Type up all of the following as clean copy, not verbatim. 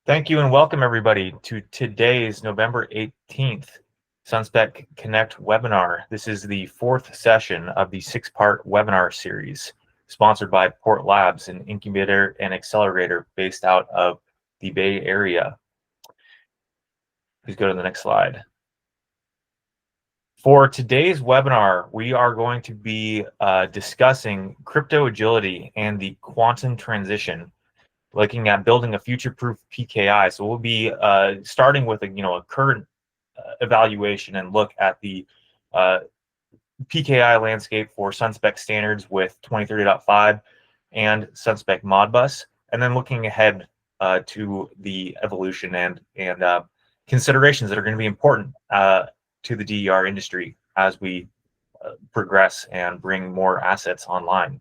Thank you and welcome everybody to today's November 18th SunSpec Connect webinar. This is the fourth session of the six-part webinar series sponsored by Port Labs, an incubator and accelerator based out of the Bay Area. Please go to the next slide. For today's webinar, we are going to be discussing crypto agility and the quantum transition, looking at building a future-proof PKI. So we'll be starting with a current evaluation and look at the PKI landscape for SunSpec standards with 2030.5 and SunSpec Modbus, and then looking ahead to the evolution and considerations that are going to be important to the DER industry as we progress and bring more assets online.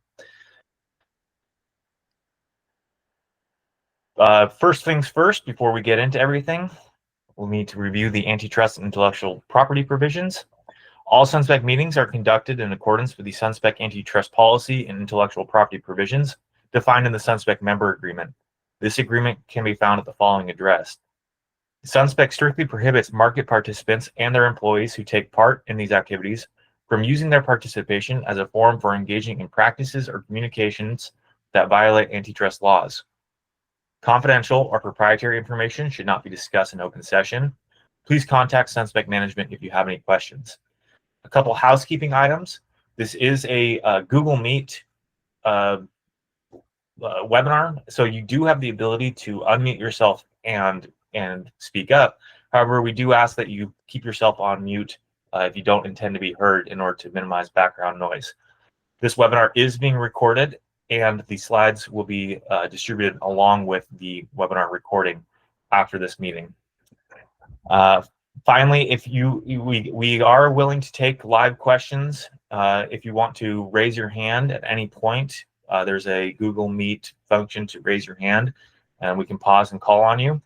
First things first, before we get into everything, we'll need to review the antitrust and intellectual property provisions. All SunSpec meetings are conducted in accordance with the SunSpec antitrust policy and intellectual property provisions defined in the SunSpec member agreement. This agreement can be found at the following address. SunSpec strictly prohibits market participants and their employees who take part in these activities from using their participation as a forum for engaging in practices or communications that violate antitrust laws. Confidential or proprietary information should not be discussed in open session. Please contact SunSpec management if you have any questions. A couple housekeeping items. This is a Google Meet webinar, so you do have the ability to unmute yourself and speak up. However, we do ask that you keep yourself on mute if you don't intend to be heard in order to minimize background noise. This webinar is being recorded, and the slides will be distributed along with the webinar recording after this meeting. Finally, if we are willing to take live questions. If you want to raise your hand at any point, there's a Google Meet function to raise your hand, and we can pause and call on you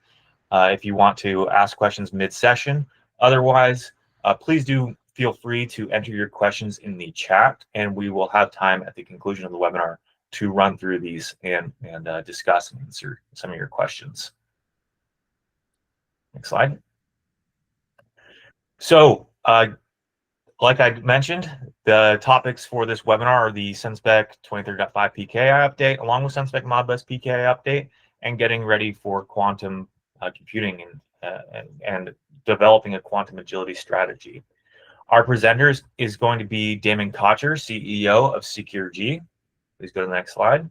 if you want to ask questions mid-session. Otherwise, please do feel free to enter your questions in the chat, and we will have time at the conclusion of the webinar to run through these and discuss and answer some of your questions. Next slide. So, like I mentioned, the topics for this webinar are the SunSpec 23.5 PKI update, along with SunSpec Modbus PKI update, and getting ready for quantum computing and developing a quantum agility strategy. Our presenters is going to be Damon Kachur, CEO of SecureG. Please go to the next slide.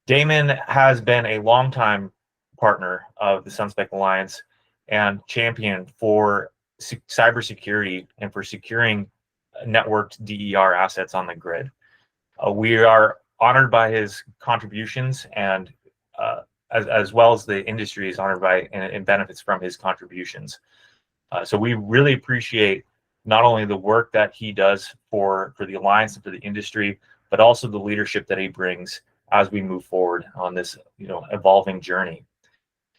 Damon has been a longtime partner of the SunSpec Alliance and champion for cybersecurity and for securing networked DER assets on the grid. We are honored by his contributions, and as well as the industry is honored by and benefits from his contributions. So we really appreciate not only the work that he does for the Alliance and for the industry, but also the leadership that he brings as we move forward on this evolving journey.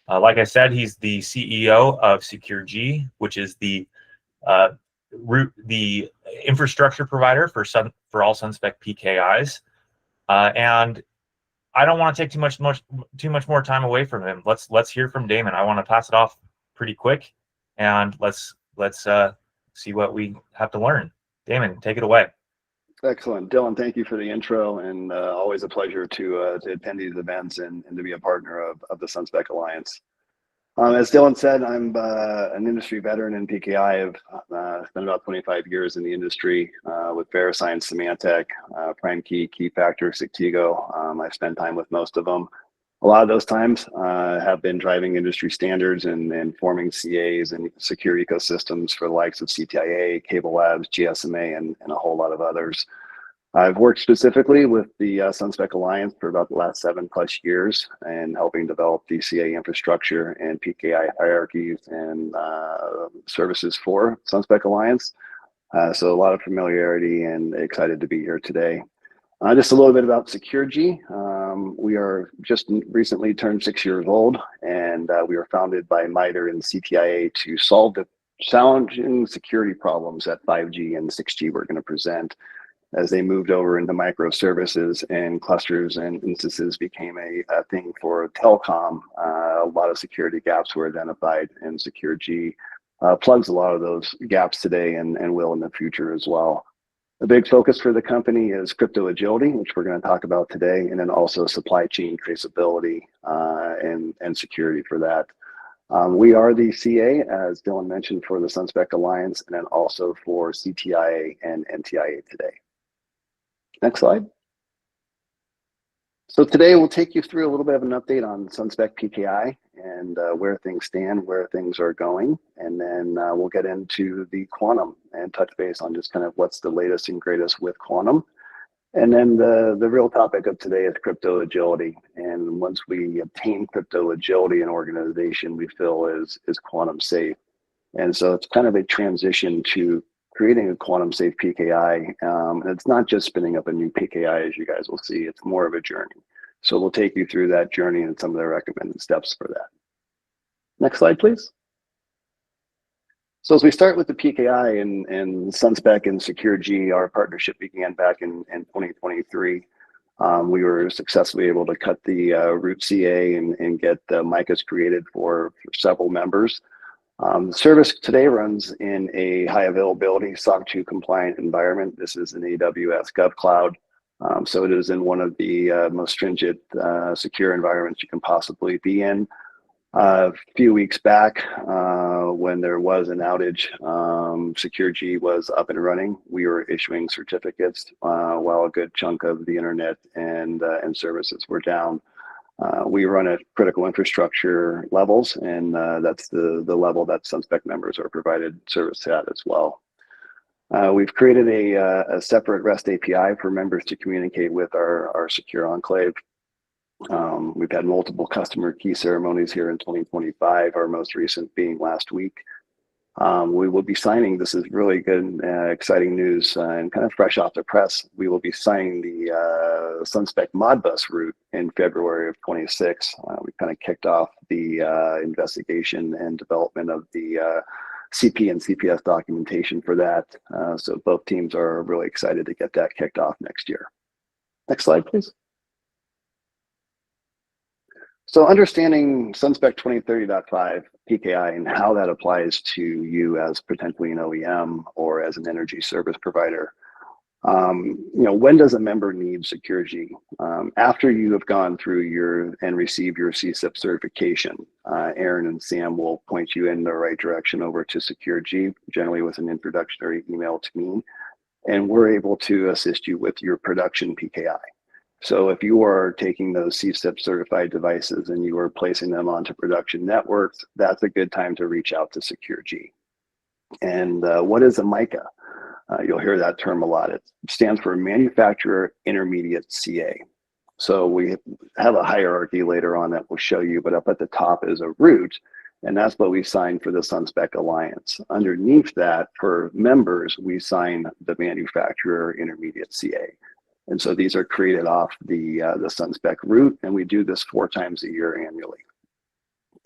Like I said, he's the CEO of SecureG, which is the infrastructure provider for all SunSpec PKIs. And I don't want to take too much more time away from him. Let's hear from Damon. I want to pass it off pretty quick, and let's see what we have to learn. Damon, take it away. Excellent. Dylan, thank you for the intro, and always a pleasure to attend these events and to be a partner of the SunSpec Alliance. As Dylan said, I'm an industry veteran in PKI. I've spent about 25 years in the industry with VeriSign, Symantec, PrimeKey, KeyFactor, Sectigo. I've spent time with most of them. A lot of those times have been driving industry standards and forming CAs and secure ecosystems for the likes of CTIA, Cable Labs, GSMA, and a whole lot of others. I've worked specifically with the SunSpec Alliance for about the last 7+ years and helping develop DCA infrastructure and PKI hierarchies and services for SunSpec Alliance. So a lot of familiarity and excited to be here today. Just a little bit about SecureG. We are just recently turned 6 years old, and we were founded by MITRE and CTIA to solve the challenging security problems that 5G and 6G were going to present. as they moved over into microservices, and clusters and instances became a thing for telecom. A lot of security gaps were identified, and SecureG plugs a lot of those gaps today and will in the future as well. A big focus for the company is crypto agility, which we're going to talk about today, and then also supply chain traceability and security for that. We are the CA, as Dylan mentioned, for the SunSpec Alliance, and then also for CTIA and NTIA today. Next slide. So today we'll take you through a little bit of an update on SunSpec PKI and where things stand, where things are going, and then we'll get into the quantum and touch base on just kind of what's the latest and greatest with quantum. And then the real topic of today is crypto agility. And once we obtain crypto agility, an organization we feel is quantum safe. And so it's kind of a transition to creating a quantum safe PKI. And it's not just spinning up a new PKI, as you guys will see, it's more of a journey. So we'll take you through that journey and some of the recommended steps for that. Next slide, please. So as we start with the PKI and SunSpec and SecureG, our partnership began back in 2023. We were successfully able to cut the root CA and get Micahs created for several members. The service today runs in a high availability SOC 2 compliant environment. This is an AWS GovCloud. So it is in one of the most stringent secure environments you can possibly be in. A few weeks back, when there was an outage, SecureG was up and running. We were issuing certificates while a good chunk of the internet and services were down. We run at critical infrastructure levels, and that's the level that SunSpec members are provided service at as well. We've created a separate REST API for members to communicate with our secure enclave. We've had multiple customer key ceremonies here in 2025, our most recent being last week. We will be signing, this is really good, exciting news and kind of fresh off the press. We will be signing the SunSpec Modbus route in February of 26. We kind of kicked off the investigation and development of the CP and CPS documentation for that. So both teams are really excited to get that kicked off next year. Next slide, please. So understanding SunSpec 2030.5 PKI and how that applies to you as potentially an OEM or as an energy service provider. When does a member need SecureG? After you have gone through and received your CSIP certification, Aaron and Sam will point you in the right direction over to SecureG, generally with an introductory email to me, and we're able to assist you with your production PKI. So if you are taking those CSIP certified devices and you are placing them onto production networks, that's a good time to reach out to SecureG. And what is a Micah? You'll hear that term a lot. It stands for Manufacturer Intermediate CA. So we have a hierarchy later on that we'll show you, but up at the top is a root, and that's what we signed for the SunSpec Alliance. Underneath that, for members, we sign the Manufacturer Intermediate CA. And so these are created off the SunSpec root, and we do this 4 times a year annually.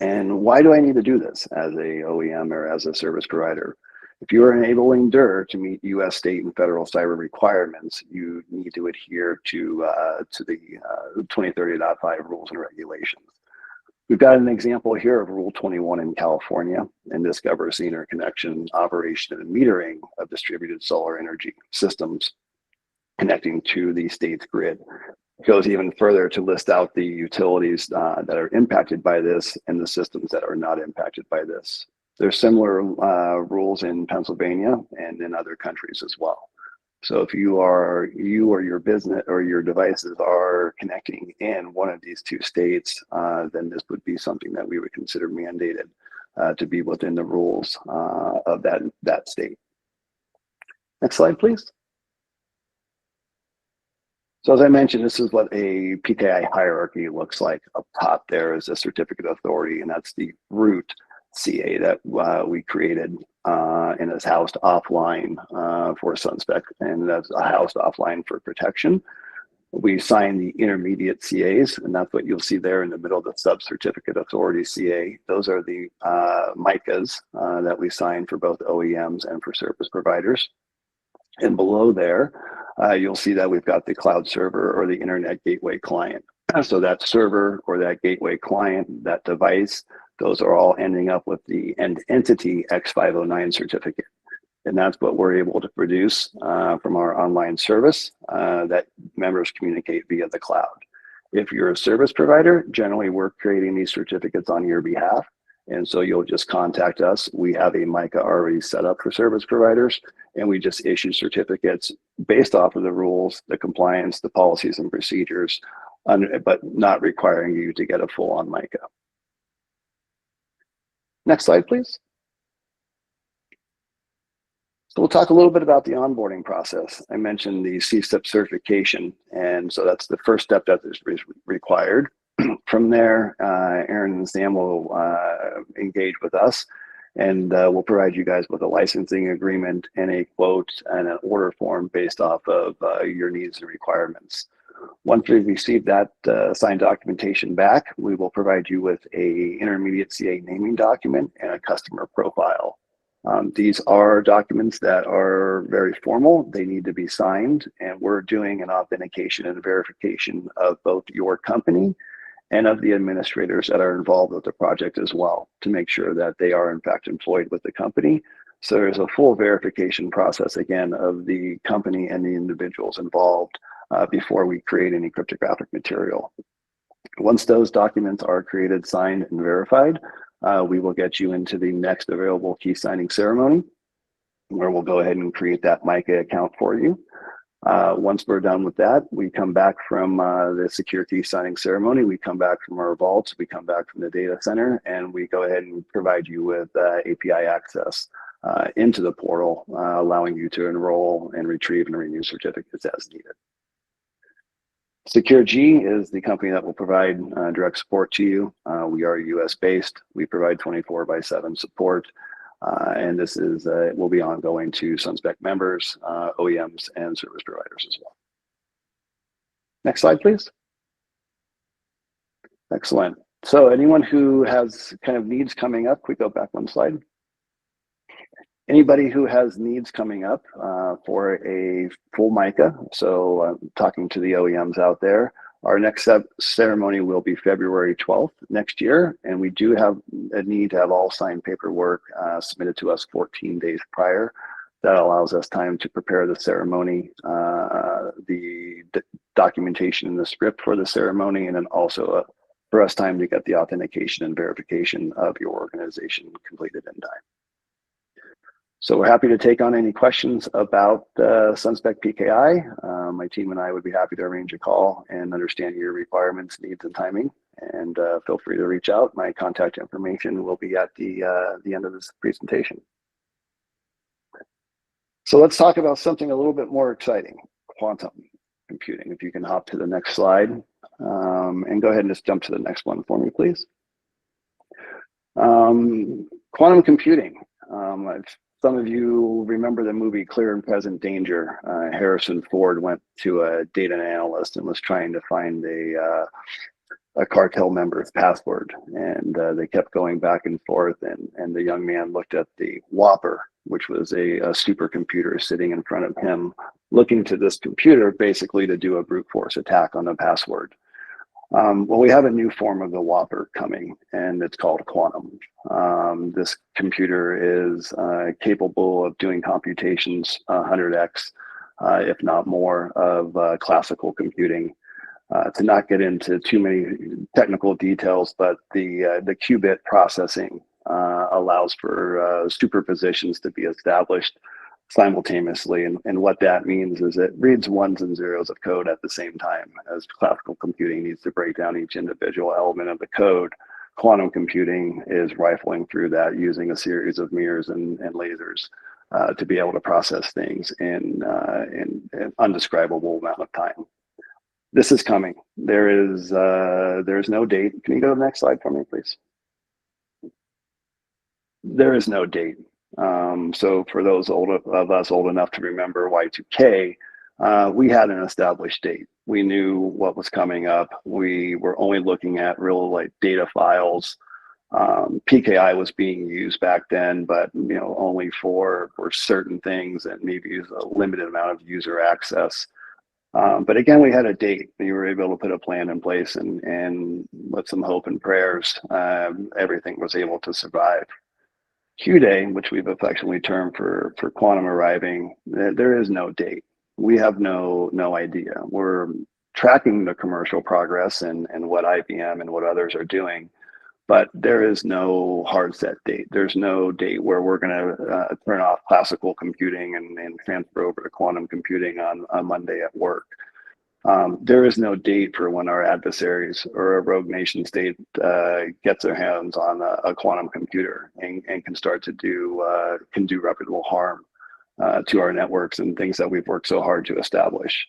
And why do I need to do this as a OEM or as a service provider? If you are enabling DIR to meet U.S. state and federal cyber requirements, you need to adhere to the 2030.5 rules and regulations. We've got an example here of Rule 21 in California, and this governs the interconnection, operation, and metering of distributed solar energy systems connecting to the state's grid. It goes even further to list out the utilities that are impacted by this and the systems that are not impacted by this. There's similar rules in Pennsylvania and in other countries as well. So if you or your business or your devices are connecting in one of these 2 states, then this would be something that we would consider mandated to be within the rules of that state. Next slide, please. So as I mentioned, this is what a PKI hierarchy looks like. Up top there is a certificate of authority, and that's the root CA that we created and is housed offline for SunSpec, and that's housed offline for protection. We sign the intermediate CAs, and that's what you'll see there in the middle of the sub-certificate authority CA. Those are the Micahs that we sign for both OEMs and for service providers. And below there, you'll see that we've got the cloud server or the internet gateway client. So that server or that gateway client, that device, those are all ending up with the end entity X509 certificate. And that's what we're able to produce from our online service that members communicate via the cloud. If you're a service provider, generally we're creating these certificates on your behalf. And so you'll just contact us. We have a Micah already set up for service providers, and we just issue certificates based off of the rules, the compliance, the policies and procedures, but not requiring you to get a full-on Micah. Next slide, please. So we'll talk a little bit about the onboarding process. I mentioned the CSIP certification, and so that's the first step that is required. From there, Aaron and Sam will engage with us, and we'll provide you guys with a licensing agreement and a quote and an order form based off of your needs and requirements. Once we receive that signed documentation back, we will provide you with a intermediate CA naming document and a customer profile. These are documents that are very formal. They need to be signed, and we're doing an authentication and verification of both your company and of the administrators that are involved with the project as well, to make sure that they are in fact employed with the company. So there's a full verification process, again, of the company and the individuals involved before we create any cryptographic material. Once those documents are created, signed, and verified, we will get you into the next available key signing ceremony, where we'll go ahead and create that Micah account for you. Once we're done with that, we come back from the secure key signing ceremony, we come back from our vaults, we come back from the data center, and we go ahead and provide you with API access into the portal, allowing you to enroll and retrieve and renew certificates as needed. SecureG is the company that will provide direct support to you. We are US based. We provide 24/7 support. And this is will be ongoing to SunSpec members, OEMs, and service providers as well. Next slide, please. Excellent. So anyone who has kind of needs coming up, can we go back one slide? Anybody who has needs coming up for a full Micah, so talking to the OEMs out there, our next ceremony will be February 12th next year, and we do have a need to have all signed paperwork submitted to us 14 days prior. That allows us time to prepare the ceremony, the documentation and the script for the ceremony, and then also for us time to get the authentication and verification of your organization completed in time. So we're happy to take on any questions about SunSpec PKI. My team and I would be happy to arrange a call and understand your requirements, needs, and timing. And feel free to reach out. My contact information will be at the end of this presentation. So let's talk about something a little bit more exciting, quantum computing. If you can hop to the next slide and go ahead and just jump to the next one for me, please. Quantum computing. Some of you remember the movie Clear and Present Danger. Harrison Ford went to a data analyst and was trying to find a cartel member's password. And they kept going back and forth. And the young man looked at the Whopper, which was a supercomputer sitting in front of him, looking to this computer basically to do a brute force attack on the password. Well, we have a new form of the Whopper coming, and it's called quantum. This computer is capable of doing computations 100x, if not more, of classical computing. To not get into too many technical details, but the qubit processing allows for superpositions to be established simultaneously, and what that means is it reads ones and zeros of code at the same time, as classical computing needs to break down each individual element of the code. Quantum computing is rifling through that using a series of mirrors and lasers to be able to process things in an undescribable amount of time. This is coming. There's no date. Can you go to the next slide for me, please? There is no date. So for those of us old enough to remember Y2K, we had an established date. We knew what was coming up. We were only looking at real data files PKI was being used back then, but only for certain things and maybe a limited amount of user access. But again, we had a date. We were able to put a plan in place, and with some hope and prayers, everything was able to survive. Q-Day, which we've affectionately termed for quantum arriving, there is no date. We have no idea. We're tracking the commercial progress and what IBM and what others are doing, but there is no hard set date. There's no date where we're going to turn off classical computing and transfer over to quantum computing on Monday at work. There is no date for when our adversaries or a rogue nation state gets their hands on a quantum computer and can start to do reputable harm to our networks and things that we've worked so hard to establish.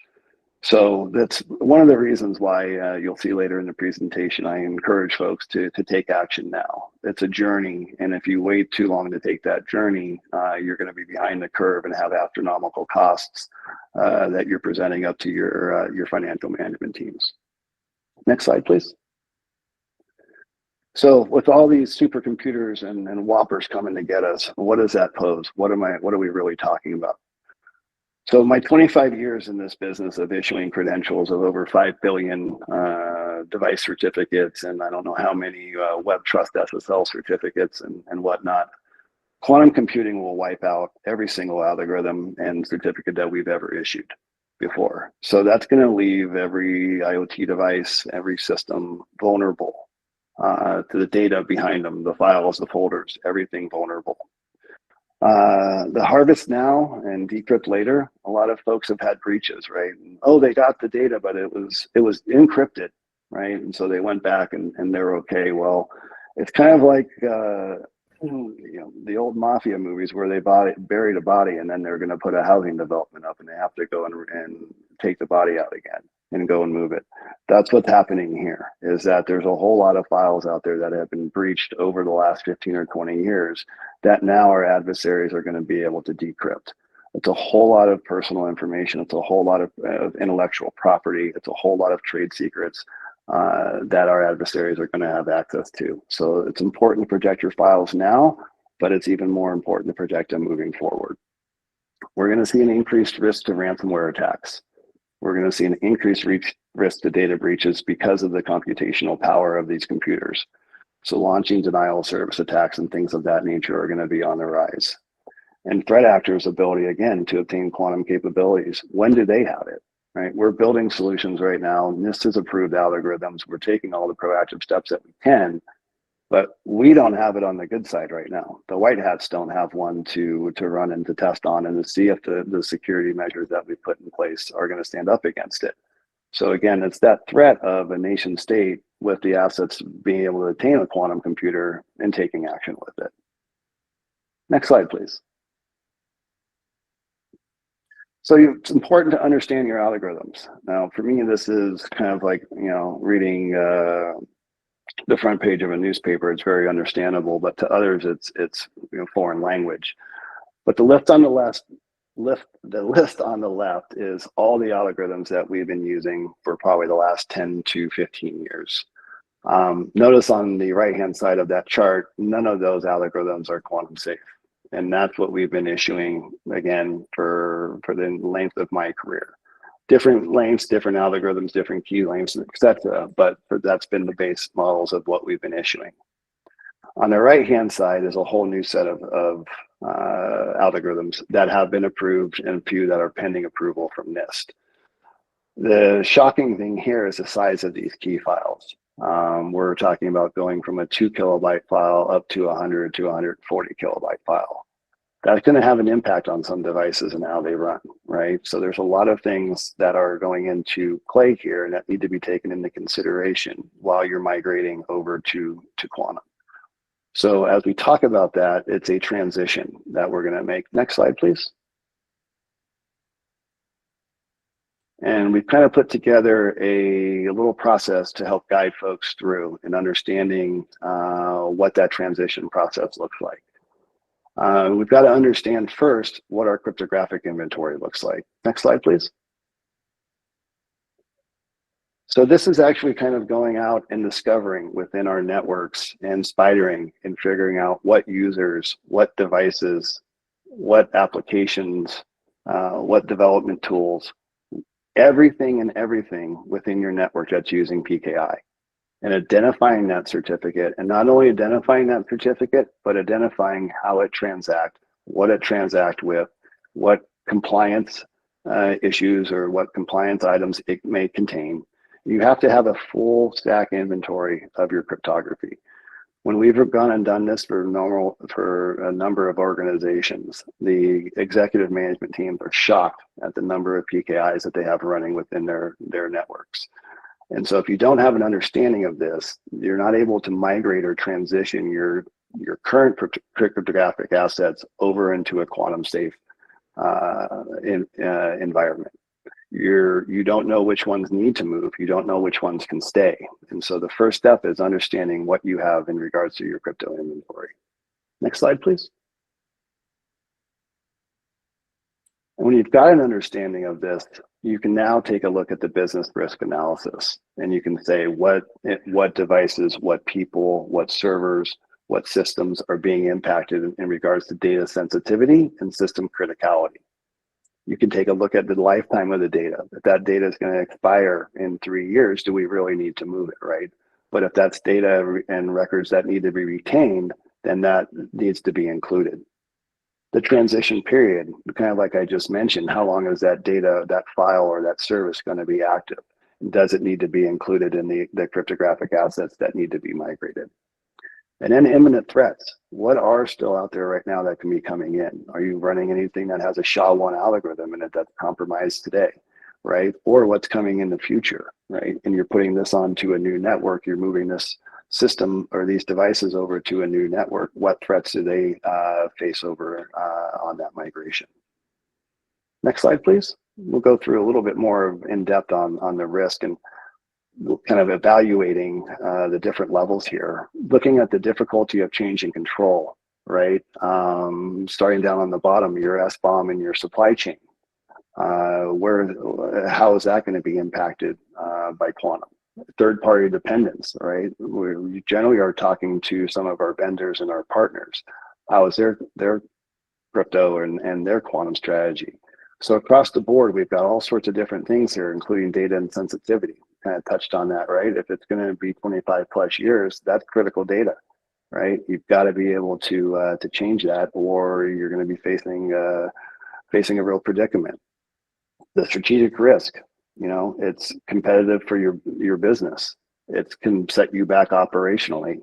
So that's one of the reasons why you'll see later in the presentation, I encourage folks to take action now. It's a journey, and if you wait too long to take that journey, you're going to be behind the curve and have astronomical costs that you're presenting up to your financial management teams. Next slide, please. So with all these supercomputers and whoppers coming to get us, what does that pose? What are we really talking about? So my 25 years in this business of issuing credentials of over 5 billion device certificates, and I don't know how many web trust SSL certificates and whatnot, quantum computing will wipe out every single algorithm and certificate that we've ever issued before. So that's going to leave every IoT device, every system vulnerable to the data behind them, the files, the folders, everything vulnerable. The harvest now and decrypt later, a lot of folks have had breaches, right? Oh, they got the data, but it was encrypted, right? And so they went back and they're okay. Well, it's kind of like the old mafia movies where they buried a body and then they're going to put a housing development up and they have to go and take the body out again and go and move it. That's what's happening here, is that there's a whole lot of files out there that have been breached over the last 15 or 20 years that now our adversaries are going to be able to decrypt. It's a whole lot of personal information. It's a whole lot of intellectual property. It's a whole lot of trade secrets that our adversaries are going to have access to. So it's important to protect your files now, but it's even more important to protect them moving forward. We're going to see an increased risk to ransomware attacks. We're going to see an increased risk to data breaches because of the computational power of these computers. So launching denial of service attacks and things of that nature are going to be on the rise. And threat actors' ability, again, to obtain quantum capabilities. When do they have it, right? We're building solutions right now. NIST has approved algorithms. We're taking all the proactive steps that we can, but we don't have it on the good side right now. The white hats don't have one to run and to test on and to see if the security measures that we put in place are going to stand up against it. So again, it's that threat of a nation state with the assets being able to attain a quantum computer and taking action with it. Next slide, please. So it's important to understand your algorithms. Now, for me, this is kind of like, reading the front page of a newspaper. It's very understandable, but to others, it's foreign language. But the list on the left is all the algorithms that we've been using for probably the last 10 to 15 years. Notice on the right-hand side of that chart, none of those algorithms are quantum safe. And that's what we've been issuing, again, for the length of my career. Different lengths, different algorithms, different key lengths, etc. But that's been the base models of what we've been issuing. On the right-hand side is a whole new set of algorithms that have been approved and a few that are pending approval from NIST. The shocking thing here is the size of these key files. We're talking about going from a 2 kilobyte file up to 100 to 140 kilobyte file. That's going to have an impact on some devices and how they run, right? So there's a lot of things that are going into play here that need to be taken into consideration while you're migrating over to quantum. So as we talk about that, it's a transition that we're going to make. Next slide, please. And we've kind of put together a little process to help guide folks through and understanding what that transition process looks like. We've got to understand first what our cryptographic inventory looks like. Next slide, please. So this is actually kind of going out and discovering within our networks and spidering and figuring out what users, what devices, what applications, what development tools, everything and everything within your network that's using PKI, and identifying that certificate, and not only identifying that certificate, but identifying how it transacts, what it transacts with, what compliance issues or what compliance items it may contain. You have to have a full stack inventory of your cryptography. When we've gone and done this for a number of organizations, the executive management teams are shocked at the number of PKIs that they have running within their networks. And so if you don't have an understanding of this, you're not able to migrate or transition your current cryptographic assets over into a quantum safe environment. You don't know which ones need to move. You don't know which ones can stay. And so the first step is understanding what you have in regards to your crypto inventory. Next slide, please. And when you've got an understanding of this, you can now take a look at the business risk analysis, and you can say what devices, what people, what servers, what systems are being impacted in regards to data sensitivity and system criticality. You can take a look at the lifetime of the data. If that data is going to expire in 3 years, do we really need to move it, right? But if that's data and records that need to be retained, then that needs to be included. The transition period, kind of like I just mentioned, how long is that data, that file, or that service going to be active? Does it need to be included in the cryptographic assets that need to be migrated? And then imminent threats. What are still out there right now that can be coming in? Are you running anything that has a SHA-1 algorithm in it that's compromised today, right? Or what's coming in the future, right? And you're putting this onto a new network, you're moving this system or these devices over to a new network. What threats do they face over on that migration? Next slide, please. We'll go through a little bit more in depth on the risk and kind of evaluating the different levels here, looking at the difficulty of change in control, right? Starting down on the bottom, your SBOM and your supply chain. How is that going to be impacted by quantum? Third-party dependence, right? We generally are talking to some of our vendors and our partners. How is their crypto and their quantum strategy? So across the board, we've got all sorts of different things here, including data and sensitivity. Kind of touched on that, right? If it's going to be 25 plus years, that's critical data, right? You've got to be able to change that, or you're going to be facing a real predicament. The strategic risk, it's competitive for your business. It can set you back operationally.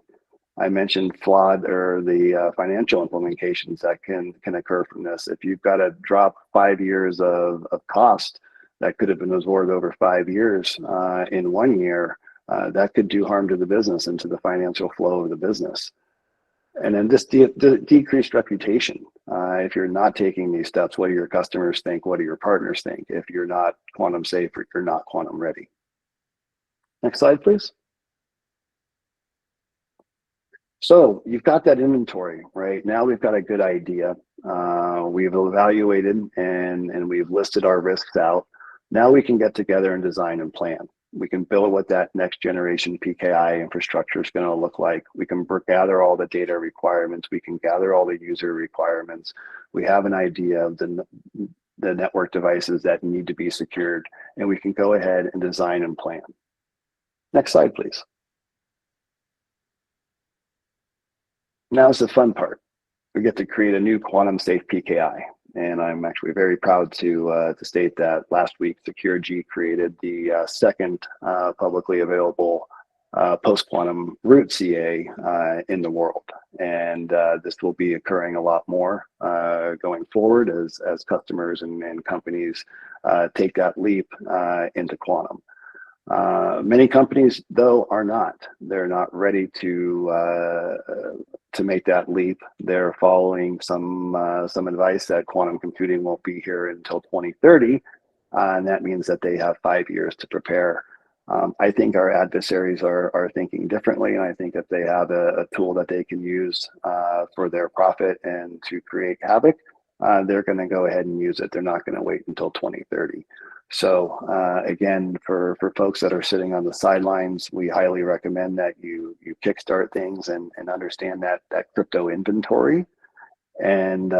I mentioned flawed or the financial implications that can occur from this. If you've got to drop 5 years of cost that could have been absorbed over 5 years in 1 year, that could do harm to the business and to the financial flow of the business. And then this decreased reputation. If you're not taking these steps, what do your customers think? What do your partners think? If you're not quantum safe or you're not quantum ready. Next slide, please. So you've got that inventory, right? Now we've got a good idea. We've evaluated and we've listed our risks out. Now we can get together and design and plan. We can build what that next generation PKI infrastructure is going to look like. We can gather all the data requirements. We can gather all the user requirements. We have an idea of the network devices that need to be secured, and we can go ahead and design and plan. Next slide, please. Now's the fun part. We get to create a new quantum safe PKI. And I'm actually very proud to state that last week, SecureG created the second publicly available post-quantum root CA in the world. And this will be occurring a lot more going forward as customers and companies take that leap into quantum. Many companies, though, are not. They're not ready to make that leap. They're following some advice that quantum computing won't be here until 2030, and that means that they have 5 years to prepare. I think our adversaries are thinking differently, and I think if they have a tool that they can use for their profit and to create havoc, they're going to go ahead and use it. They're not going to wait until 2030. So again, for folks that are sitting on the sidelines, we highly recommend that you kickstart things and understand that crypto inventory. And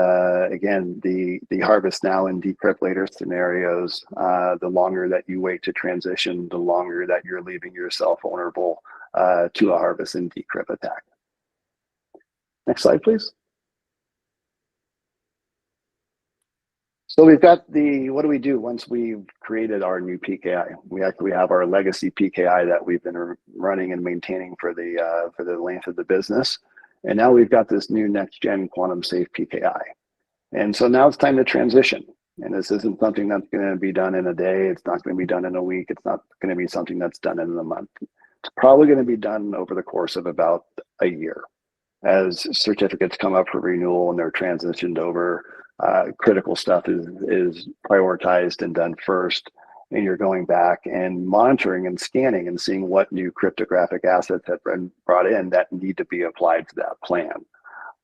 again, the harvest now and decrypt later scenarios, the longer that you wait to transition, the longer that you're leaving yourself vulnerable to a harvest and decrypt attack. Next slide, please. So we've got what do we do once we've created our new PKI? We actually have our legacy PKI that we've been running and maintaining for the length of the business. And now we've got this new next gen quantum safe PKI. And so now it's time to transition. And this isn't something that's going to be done in a day. It's not going to be done in a week. It's not going to be something that's done in a month. It's probably going to be done over the course of about a year as certificates come up for renewal and they're transitioned over. Critical stuff is prioritized and done first. And you're going back and monitoring and scanning and seeing what new cryptographic assets have been brought in that need to be applied to that plan.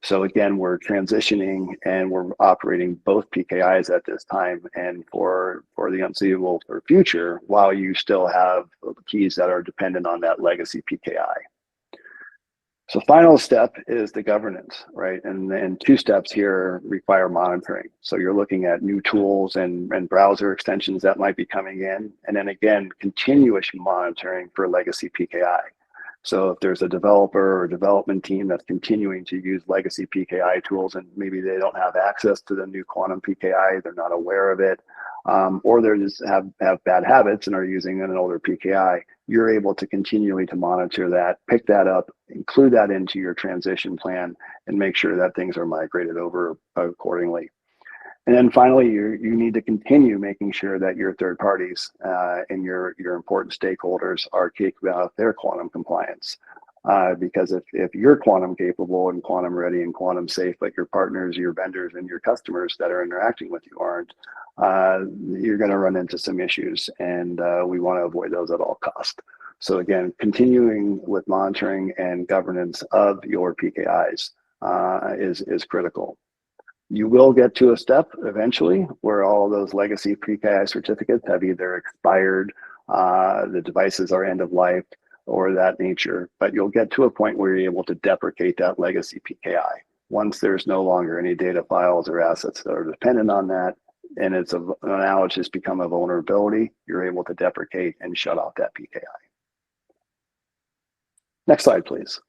So again, we're transitioning and we're operating both PKIs at this time, and for the unseeable for future, while you still have keys that are dependent on that legacy PKI. So final step is the governance, right? And two steps here require monitoring. So you're looking at new tools and browser extensions that might be coming in. And then again, continuous monitoring for legacy PKI. So if there's a developer or development team that's continuing to use legacy PKI tools and maybe they don't have access to the new quantum PKI, they're not aware of it, or they just have bad habits and are using an older PKI, you're able to continually to monitor that, pick that up, include that into your transition plan, and make sure that things are migrated over accordingly. And then finally, you need to continue making sure that your third parties and your important stakeholders are capable of their quantum compliance. Because if you're quantum capable and quantum ready and quantum safe, but your partners, your vendors, and your customers that are interacting with you aren't, you're going to run into some issues, and we want to avoid those at all costs. So again, continuing with monitoring and governance of your PKIs is critical. You will get to a step eventually where all those legacy PKI certificates have either expired, the devices are end of life, or that nature, but you'll get to a point where you're able to deprecate that legacy PKI. Once there's no longer any data files or assets that are dependent on that, and now it's just become a vulnerability, you're able to deprecate and shut off that PKI. Next slide, please.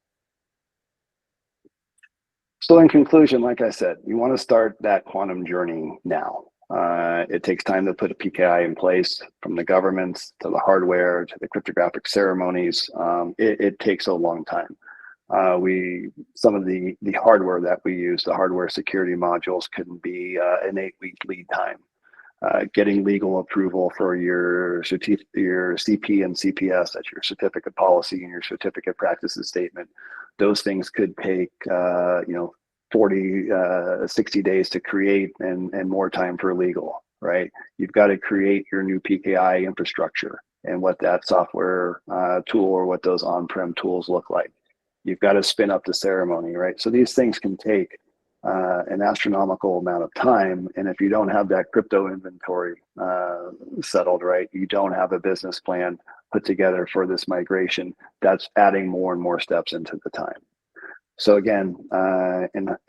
So in conclusion, like I said, you want to start that quantum journey now. It takes time to put a PKI in place, from the governments to the hardware to the cryptographic ceremonies. It takes a long time. Some of the hardware that we use, the hardware security modules, can be an 8-week lead time. Getting legal approval for your CP and CPS, that's your certificate policy and your certificate practices statement. Those things could take 40, 60 days to create, and more time for legal, right? You've got to create your new PKI infrastructure and what that software tool or what those on-prem tools look like. You've got to spin up the ceremony, right? So these things can take an astronomical amount of time. And if you don't have that crypto inventory settled, right, you don't have a business plan put together for this migration, that's adding more and more steps into the time. So again,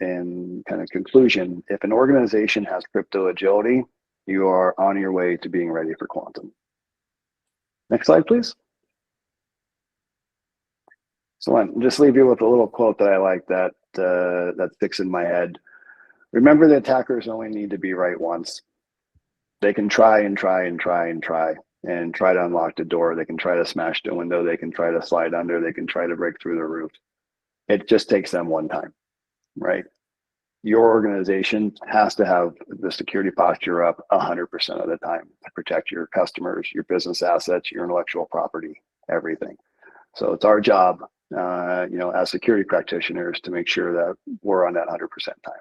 in kind of conclusion, if an organization has crypto agility, you are on your way to being ready for quantum. Next slide, please. So I'll just leave you with a little quote that I like that sticks in my head. Remember, the attackers only need to be right once. They can try and try and try and try and try to unlock the door. They can try to smash the window. They can try to slide under. They can try to break through the roof. It just takes them one time, right? Your organization has to have the security posture up 100% of the time to protect your customers, your business assets, your intellectual property, everything. So it's our job, as security practitioners, to make sure that we're on that 100% time.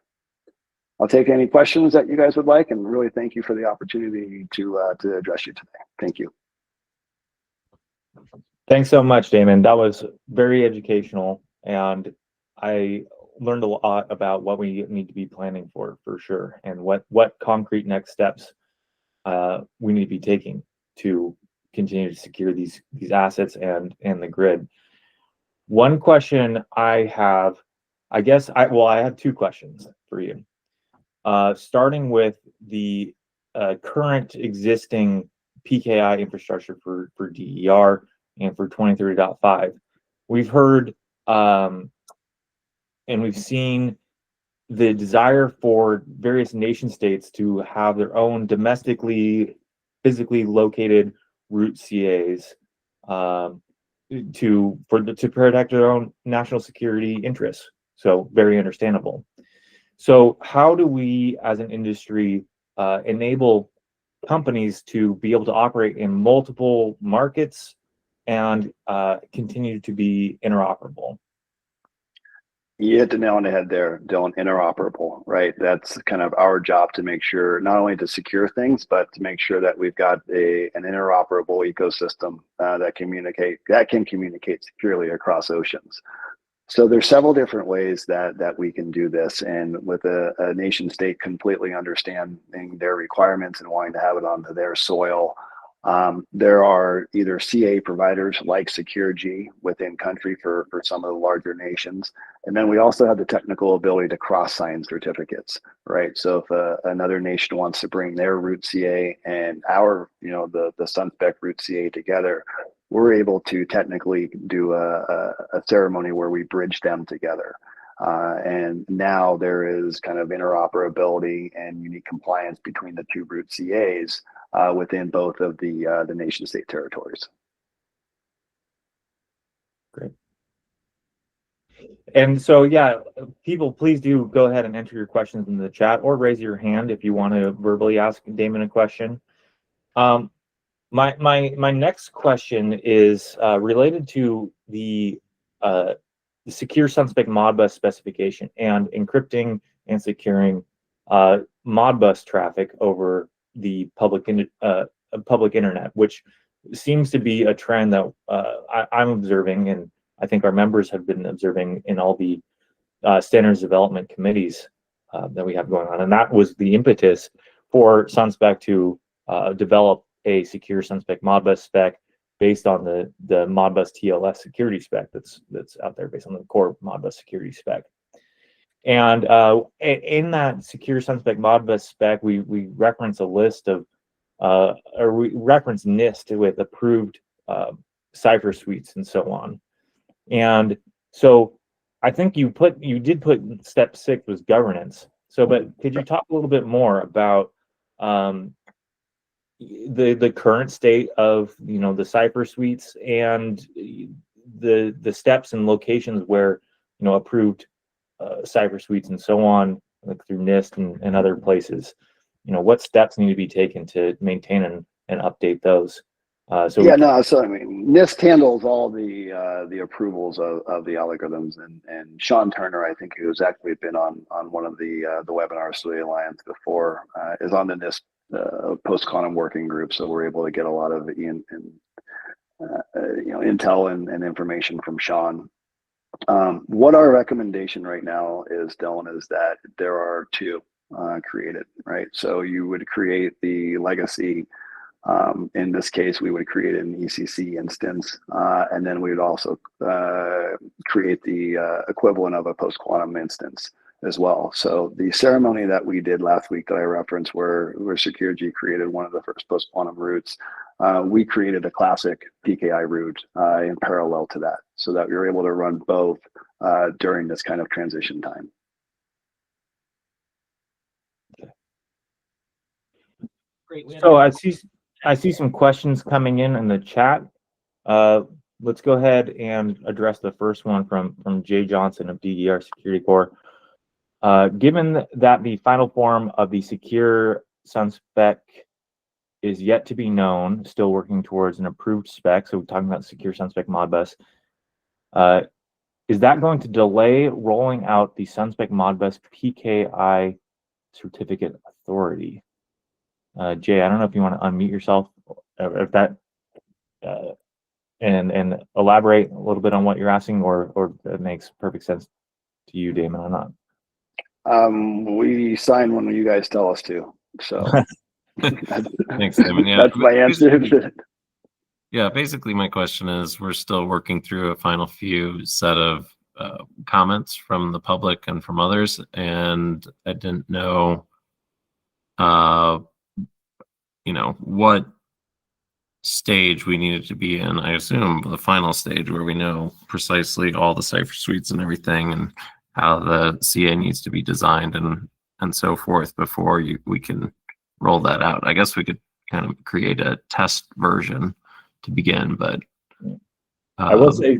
I'll take any questions that you guys would like, and really thank you for the opportunity to address you today. Thank you. Thanks so much, Damon. That was very educational, and I learned a lot about what we need to be planning for sure, and what concrete next steps we need to be taking to continue to secure these assets and the grid. One question I have, I have two questions for you. Starting with the current existing PKI infrastructure for DER and for 23.5. We've heard and we've seen the desire for various nation states to have their own domestically, physically located root CAs to protect their own national security interests. So very understandable. So how do we, as an industry, enable companies to be able to operate in multiple markets and continue to be interoperable? You hit the nail on the head there, Dylan. Interoperable, right? That's kind of our job, to make sure not only to secure things, but to make sure that we've got an interoperable ecosystem that can communicate securely across oceans. So there's several different ways that we can do this, and with a nation state completely understanding their requirements and wanting to have it onto their soil. There are either CA providers like SecureG within country for some of the larger nations. And then we also have the technical ability to cross-sign certificates, right? So if another nation wants to bring their root CA and our, the SunSpec root CA together, we're able to technically do a ceremony where we bridge them together. And now there is kind of interoperability and unique compliance between the two root CAs within both of the nation state territories. Great. And so, yeah, people, please do go ahead and enter your questions in the chat or raise your hand if you want to verbally ask Damon a question. My next question is related to the secure SunSpec Modbus specification and encrypting and securing Modbus traffic over the public internet, which seems to be a trend that I'm observing, and I think our members have been observing in all the standards development committees that we have going on. And that was the impetus for SunSpec to develop a secure SunSpec Modbus spec based on the Modbus TLS security spec that's out there, based on the core Modbus security spec. And in that secure SunSpec Modbus spec, we reference a list of, or we reference NIST with approved cipher suites and so on. And so I think you did put step 6 was governance. So, but could you talk a little bit more about the current state of the cipher suites and the steps and locations where approved cipher suites and so on, like through NIST and other places, what steps need to be taken to maintain and update those? So I mean, NIST handles all the approvals of the algorithms, and Sean Turner, I think, who's actually been on one of the webinars for the Alliance before, is on the NIST post-quantum working group, so we're able to get a lot of intel and information from Sean. What our recommendation right now is, Dylan, is that there are two created, right? So you would create the legacy. In this case, we would create an ECC instance, and then we would also create the equivalent of a post-quantum instance as well. So the ceremony that we did last week that I referenced, where SecureG created one of the first post-quantum roots, we created a classic PKI root in parallel to that, so that we were able to run both during this kind of transition time. Great. So I see some questions coming in the chat. Let's go ahead and address the first one from Jay Johnson of DDR Security Corps. Given that the final form of the secure SunSpec is yet to be known, still working towards an approved spec, so we're talking about secure SunSpec Modbus, is that going to delay rolling out the SunSpec Modbus PKI certificate authority? Jay, I don't know if you want to unmute yourself, if that, and elaborate a little bit on what you're asking, or it makes perfect sense to you, Damon, or not. We sign when you guys tell us to. So Thanks, Damon. Yeah, That's my answer. Yeah, basically my question is we're still working through a final few set of comments from the public and from others, and I didn't know, what stage we needed to be in. I assume the final stage where we know precisely all the cipher suites and everything and how the CA needs to be designed and so forth before we can roll that out. I guess we could kind of create a test version to begin, but I will say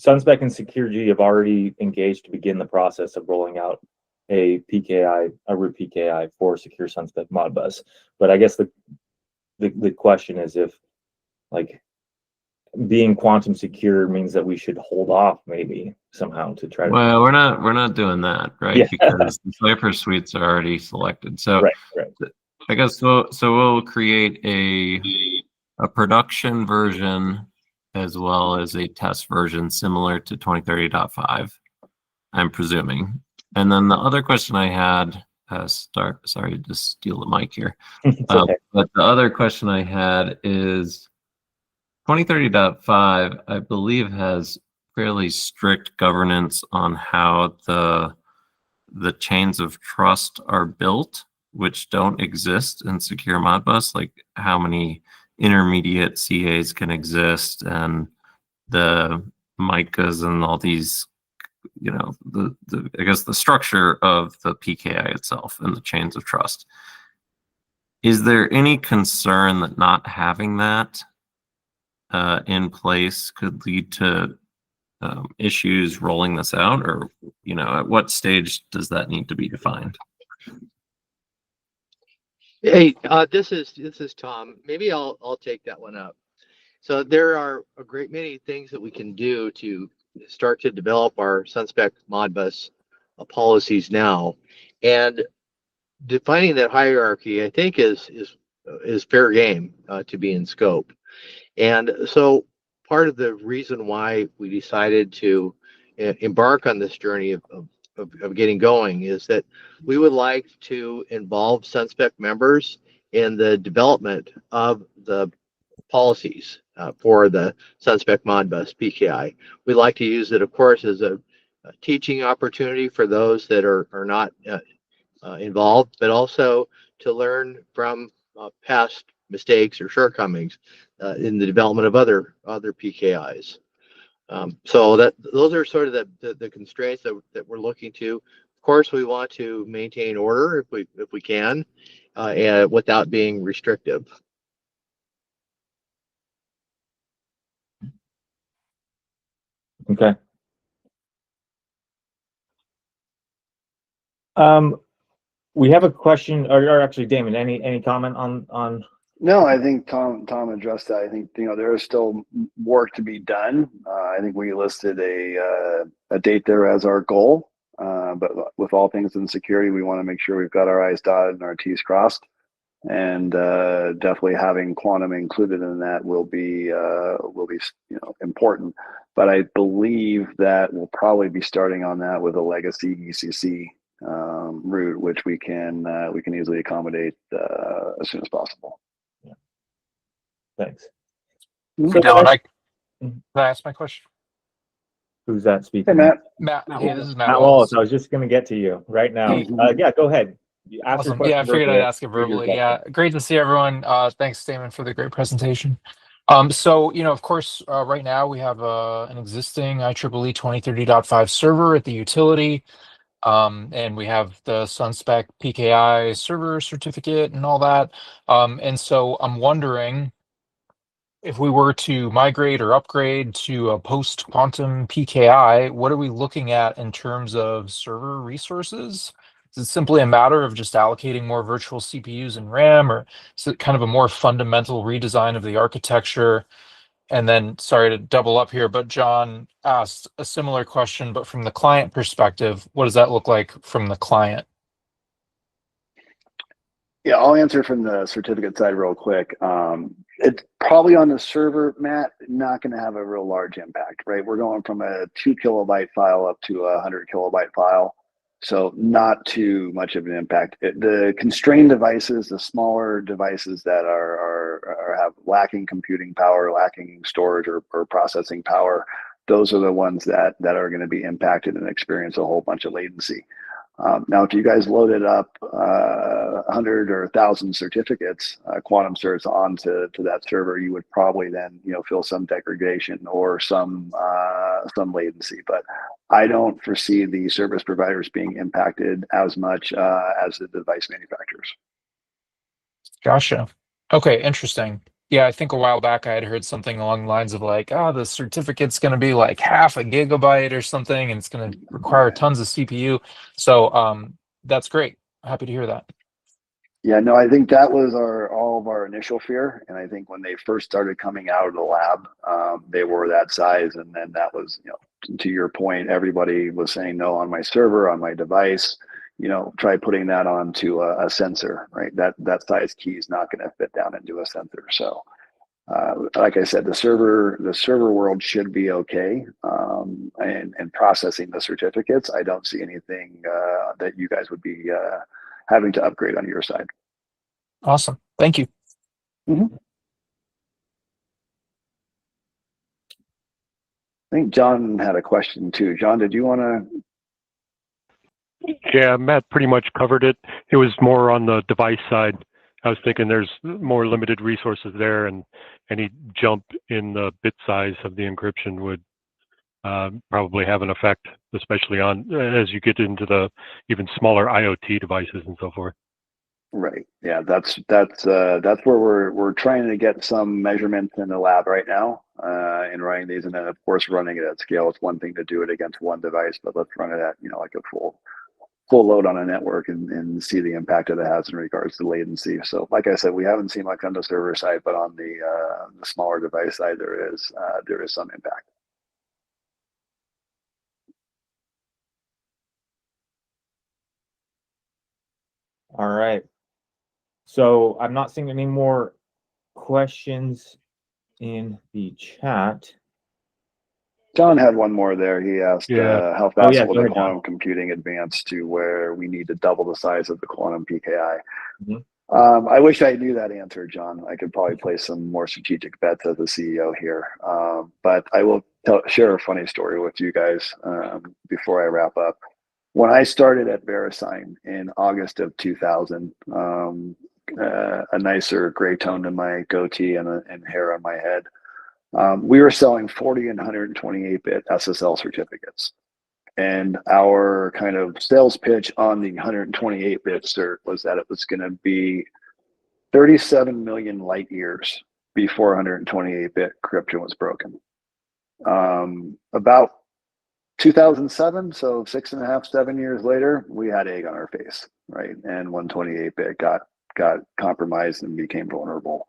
SunSpec and SecureG have already engaged to begin the process of rolling out a PKI, a root PKI for secure SunSpec Modbus. But I guess the question is if, like, being quantum secure means that we should hold off maybe somehow to try to. Well, we're not doing that, right? Yeah. Because the cipher suites are already selected. So right. I guess so we'll create a production version as well as a test version similar to 2030.5, I'm presuming. And then the other question I had, sorry to steal the mic here. Okay. But the other question I had is 2030.5, I believe, has fairly strict governance on how the chains of trust are built, which don't exist in secure Modbus, like how many intermediate CAs can exist and the Micahs and all these, I guess the structure of the PKI itself and the chains of trust. Is there any concern that not having that in place could lead to issues rolling this out, or at what stage does that need to be defined? Hey, this is Tom. Maybe I'll take that one up. So there are a great many things that we can do to start to develop our SunSpec Modbus policies now, and defining that hierarchy, I think, is fair game to be in scope. And so part of the reason why we decided to embark on this journey of getting going is that we would like to involve SunSpec members in the development of the policies for the SunSpec Modbus PKI. We'd like to use it, of course, as a teaching opportunity for those that are not involved, but also to learn from past mistakes or shortcomings in the development of other PKIs. So those are sort of the constraints that we're looking to. Of course, we want to maintain order if we can, and without being restrictive. Okay. We have a question, or actually, Damon, any comment on? No, I think Tom addressed that. I think there is still work to be done. I think we listed a date there as our goal, but with all things in security, we want to make sure we've got our I's dotted and our T's crossed, and definitely having quantum included in that will be important. But I believe that we'll probably be starting on that with a legacy ECC route, which we can easily accommodate as soon as possible. Thanks. So Dylan, can I ask my question? Who's that speaking? Hey, Matt. Matt, hey, this is Matt Matt Wallace. I was just going to get to you right now. Yeah, go ahead. Awesome. Yeah, I figured I'd ask it verbally. Yeah, great to see everyone. Thanks, Damon, for the great presentation. So, of course, right now we have an existing IEEE 2030.5 server at the utility. And we have the SunSpec PKI server certificate and all that. And so I'm wondering, if we were to migrate or upgrade to a post-quantum PKI, what are we looking at in terms of server resources? Is it simply a matter of just allocating more virtual CPUs and RAM, or is it kind of a more fundamental redesign of the architecture? And then, sorry to double up here, but John asked a similar question, but from the client perspective, what does that look like from the client? Yeah, I'll answer from the certificate side real quick. It's probably on the server, Matt, not going to have a real large impact, right? We're going from a 2 kilobyte file up to a 100 kilobyte file. So not too much of an impact. The constrained devices, the smaller devices that have lacking computing power, lacking storage or processing power, those are the ones that are going to be impacted and experience a whole bunch of latency. Now, if you guys loaded up 100 or 1,000 certificates, quantum certs onto that server, you would probably then feel some degradation or some latency. But I don't foresee the service providers being impacted as much as the device manufacturers. Gotcha. Okay, interesting. Yeah, I think a while back I had heard something along the lines of like, the certificate's going to be like half a gigabyte or something, and it's going to require tons of CPU. So that's great. Happy to hear that. Yeah, no, I think that was all of our initial fear. And I think when they first started coming out of the lab, they were that size. And then that was, to your point, everybody was saying, no, on my server, on my device, try putting that onto a sensor, right? That size key is not going to fit down into a sensor. So like I said, the server world should be okay. And processing the certificates, I don't see anything that you guys would be having to upgrade on your side. Awesome. Thank you. Mm-hmm. I think John had a question too. John, did you want to? Yeah, Matt pretty much covered it. It was more on the device side. I was thinking there's more limited resources there, and any jump in the bit size of the encryption would probably have an effect, especially on as you get into the even smaller IoT devices and so forth. Right. Yeah, that's where we're trying to get some measurements in the lab right now, in running these, and then of course running it at scale. It's one thing to do it against one device, but let's run it at like a full load on a network and see the impact that it has in regards to latency. So like I said, we haven't seen much on the server side, but on the smaller device side, there is some impact. All right. So I'm not seeing any more questions in the chat. John had one more there. He asked how fast will the quantum computing advance to where we need to double the size of the quantum PKI? Mm-hmm. I wish I knew that answer, John. I could probably place some more strategic bets as a CEO here. But I will share a funny story with you guys before I wrap up. When I started at VeriSign in August of 2000, a nicer gray tone to my goatee and hair on my head, we were selling 40 and 128-bit SSL certificates. And our kind of sales pitch on the 128-bit cert was that it was going to be 37 million light years before 128-bit encryption was broken. About 2007, so 6.5, 7 years later, we had egg on our face, right? And 128-bit got compromised and became vulnerable.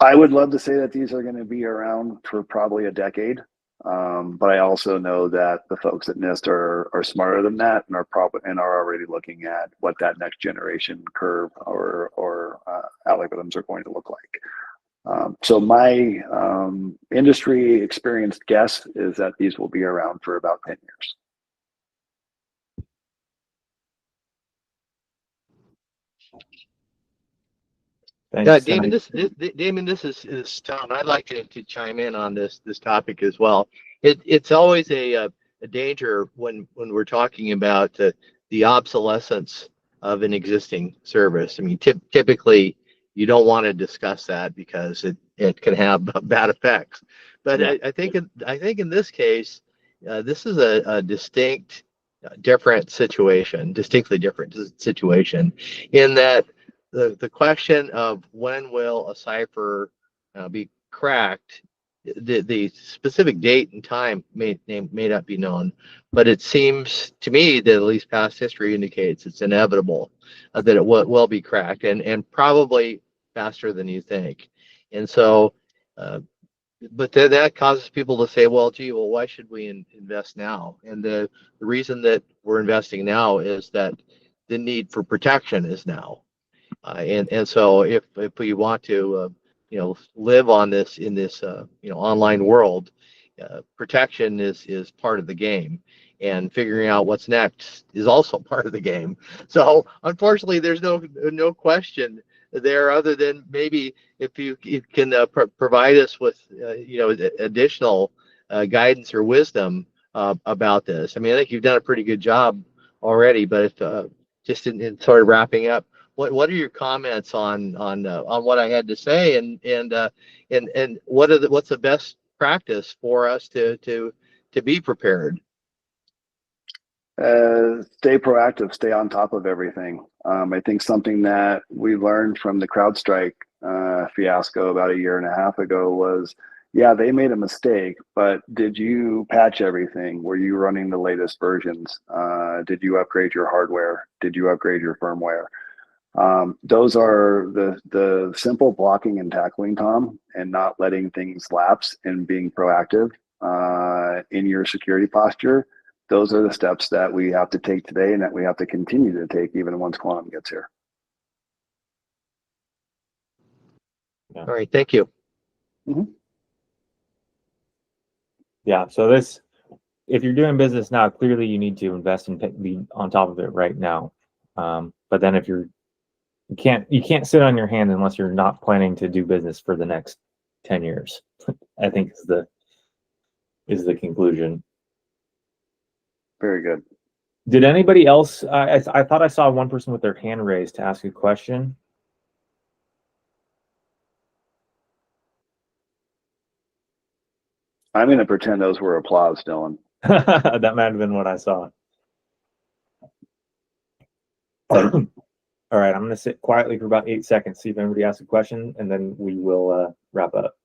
I would love to say that these are going to be around for probably a decade, but I also know that the folks at NIST are smarter than that and are already looking at what that next generation curve or algorithms are going to look like. So my industry experienced guess is that these will be around for about 10 years. Thanks, Damon, this is Tom. I'd like to chime in on this topic as well. It's always a danger when we're talking about the obsolescence of an existing service. I mean, typically you don't want to discuss that because it can have bad effects. But yeah. I think in this case, this is a distinctly different situation in that the question of when will a cipher be cracked, the specific date and time may not be known, but it seems to me that at least past history indicates it's inevitable that it will be cracked, and probably faster than you think. And so but then that causes people to say, well, gee, why should we invest now? And the reason that we're investing now is that the need for protection is now. And so if we want to live on this in this online world, protection is part of the game. and figuring out what's next is also part of the game. So unfortunately, there's no question there, other than maybe if you can provide us with additional guidance or wisdom about this. I mean, I think you've done a pretty good job already, but if just in sort of wrapping up, what are your comments on what I had to say, and what's the best practice for us to be prepared? Stay proactive, stay on top of everything. I think something that we learned from the CrowdStrike fiasco about 1.5 years ago was, yeah, they made a mistake, but did you patch everything? Were you running the latest versions? Did you upgrade your hardware? Did you upgrade your firmware? Those are the simple blocking and tackling, Tom, and not letting things lapse and being proactive in your security posture. Those are the steps that we have to take today and that we have to continue to take even once quantum gets here. Yeah. All right, thank you. Mm-hmm. Yeah, so if you're doing business now, clearly you need to invest and be on top of it right now. But then if you can't sit on your hand unless you're not planning to do business for the next 10 years, I think is the conclusion. Very good. Did anybody else? I thought I saw one person with their hand raised to ask a question. I'm going to pretend those were applause, Dylan. That might have been what I saw. All right, I'm going to sit quietly for about 8 seconds, see if anybody asks a question, and then we will wrap up.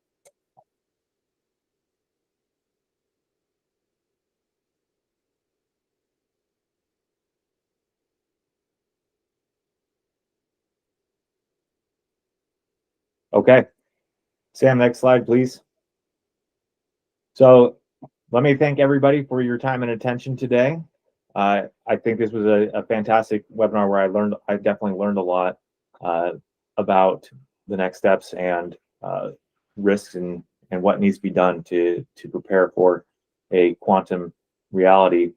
Okay, Sam, next slide, please. So let me thank everybody for your time and attention today. I think this was a fantastic webinar where I definitely learned a lot about the next steps and risks and what needs to be done to prepare for a quantum reality.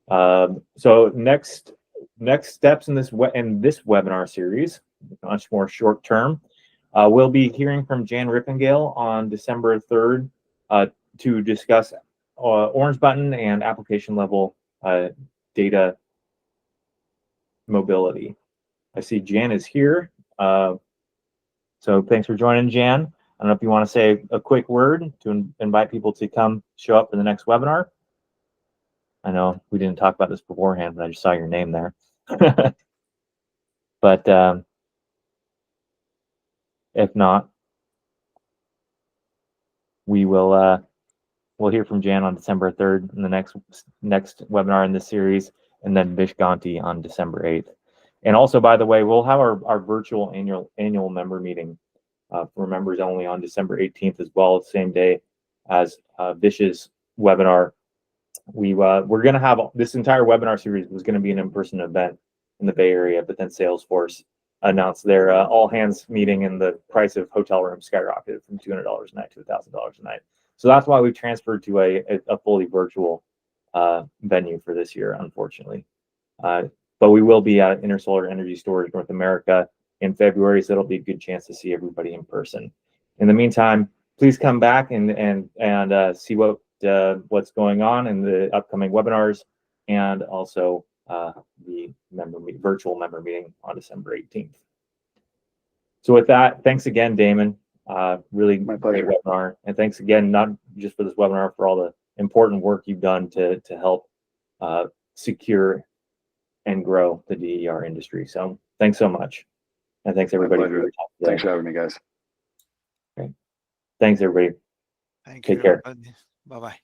So next steps in this webinar series, much more short term. We'll be hearing from Jan Rippengale on December 3rd to discuss orange button and application level data mobility. I see Jan is here. So thanks for joining, Jan. I don't know if you want to say a quick word to invite people to come show up for the next webinar. I know we didn't talk about this beforehand, but I just saw your name there. But if not, we'll hear from Jan on December 3rd in the next webinar in this series, and then Vish Ganti on December 8th. And also, by the way, we'll have our virtual annual member meeting for members only on December 18th as well, the same day as Vish's webinar. We're going to have this entire webinar series was going to be an in-person event in the Bay Area, but then Salesforce announced their all hands meeting, and the price of hotel rooms skyrocketed from $200 a night to $1,000 a night. So that's why we transferred to a fully virtual venue for this year, unfortunately. But we will be at Intersolar Energy Storage North America in February, so it'll be a good chance to see everybody in person. In the meantime, please come back and see what's going on in the upcoming webinars, and also the virtual member meeting on December 18th. So with that, thanks again, Damon. Really great webinar, and thanks again, not just for this webinar, for all the important work you've done to help secure and grow the DER industry. So thanks so much, and thanks everybody for your time today. Thanks for having me, guys. Okay. Thanks everybody. Thank Take you. care. Bye bye.